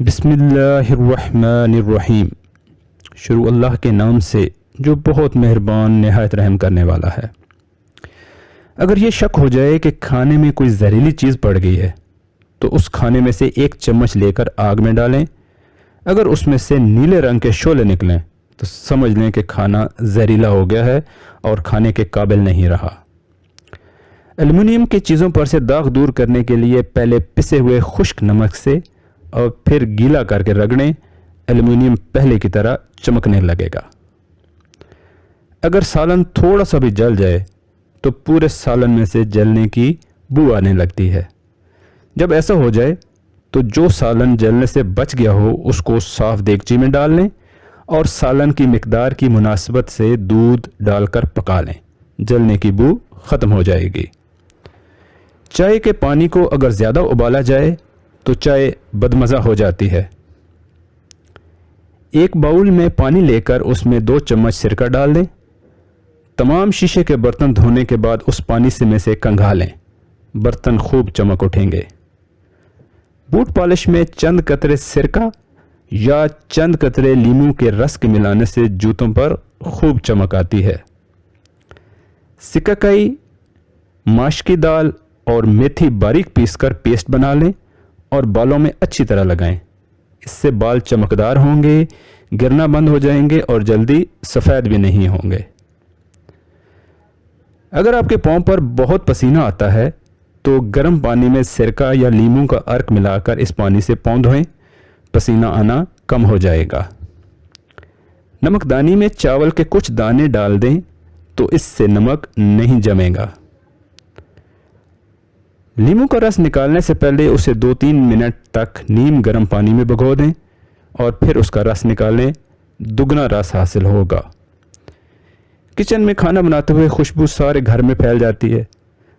بسم اللہ الرحمن الرحیم۔ شروع اللہ کے نام سے جو بہت مہربان نہایت رحم کرنے والا ہے۔ اگر یہ شک ہو جائے کہ کھانے میں کوئی زہریلی چیز پڑ گئی ہے تو اس کھانے میں سے ایک چمچ لے کر آگ میں ڈالیں۔ اگر اس میں سے نیلے رنگ کے شعلے نکلیں تو سمجھ لیں کہ کھانا زہریلا ہو گیا ہے اور کھانے کے قابل نہیں رہا۔ ایلومینیم کی چیزوں پر سے داغ دور کرنے کے لیے پہلے پسے ہوئے خشک نمک سے اور پھر گیلا کر کے رگڑیں۔ ایلومینیم پہلے کی طرح چمکنے لگے گا۔ اگر سالن تھوڑا سا بھی جل جائے تو پورے سالن میں سے جلنے کی بو آنے لگتی ہے۔ جب ایسا ہو جائے تو جو سالن جلنے سے بچ گیا ہو اس کو صاف دیگچی میں ڈال لیں اور سالن کی مقدار کی مناسبت سے دودھ ڈال کر پکا لیں۔ جلنے کی بو ختم ہو جائے گی۔ چائے کے پانی کو اگر زیادہ ابالا جائے تو چائے بدمزہ ہو جاتی ہے۔ ایک باؤل میں پانی لے کر اس میں 2 چمچ سرکہ ڈال دیں۔ تمام شیشے کے برتن دھونے کے بعد اس پانی سے میں سے کنگھا لیں۔ برتن خوب چمک اٹھیں گے۔ بوٹ پالش میں چند قطرے سرکہ یا چند قطرے لیموں کے رس کے ملانے سے جوتوں پر خوب چمک آتی ہے۔ سکاکائی، ماش کی دال اور میتھی باریک پیس کر پیسٹ بنا لیں اور بالوں میں اچھی طرح لگائیں۔ اس سے بال چمکدار ہوں گے، گرنا بند ہو جائیں گے اور جلدی سفید بھی نہیں ہوں گے۔ اگر آپ کے پاؤں پر بہت پسینہ آتا ہے تو گرم پانی میں سرکہ یا لیموں کا عرق ملا کر اس پانی سے پاؤں دھوئیں، پسینہ آنا کم ہو جائے گا۔ نمک دانی میں چاول کے کچھ دانے ڈال دیں تو اس سے نمک نہیں جمے گا۔ لیموں کا رس نکالنے سے پہلے اسے 2-3 منٹ تک نیم گرم پانی میں بھگو دیں اور پھر اس کا رس نکالیں، دگنا رس حاصل ہوگا۔ کچن میں کھانا بناتے ہوئے خوشبو سارے گھر میں پھیل جاتی ہے۔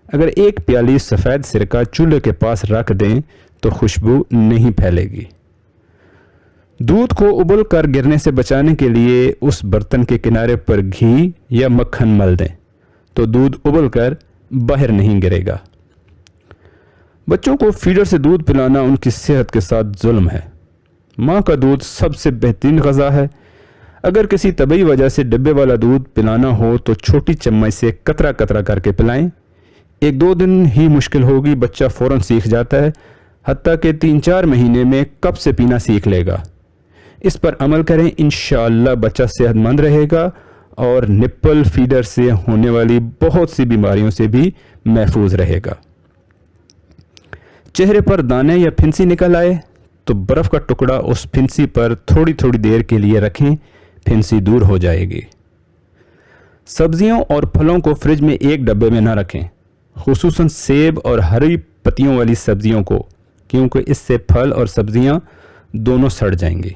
اگر ایک پیالی سفید سرکہ چولہے کے پاس رکھ دیں تو خوشبو نہیں پھیلے گی۔ دودھ کو ابل کر گرنے سے بچانے کے لیے اس برتن کے کنارے پر گھی یا مکھن مل دیں تو دودھ ابل کر باہر نہیں گرے گا۔ بچوں کو فیڈر سے دودھ پلانا ان کی صحت کے ساتھ ظلم ہے۔ ماں کا دودھ سب سے بہترین غذا ہے۔ اگر کسی طبی وجہ سے ڈبے والا دودھ پلانا ہو تو چھوٹی چمچ سے قطرہ قطرہ کر کے پلائیں۔ 1-2 دن ہی مشکل ہوگی، بچہ فوراً سیکھ جاتا ہے، حتیٰ کہ 3-4 مہینے میں کپ سے پینا سیکھ لے گا۔ اس پر عمل کریں، انشاءاللہ بچہ صحت مند رہے گا اور نپل فیڈر سے ہونے والی بہت سی بیماریوں سے بھی محفوظ رہے گا۔ چہرے پر دانے یا پھنسی نکل آئے تو برف کا ٹکڑا اس پھنسی پر تھوڑی تھوڑی دیر کے لیے رکھیں، پھنسی دور ہو جائے گی۔ سبزیوں اور پھلوں کو فریج میں ایک ڈبے میں نہ رکھیں، خصوصاً سیب اور ہری پتیوں والی سبزیوں کو، کیونکہ اس سے پھل اور سبزیاں دونوں سڑ جائیں گی۔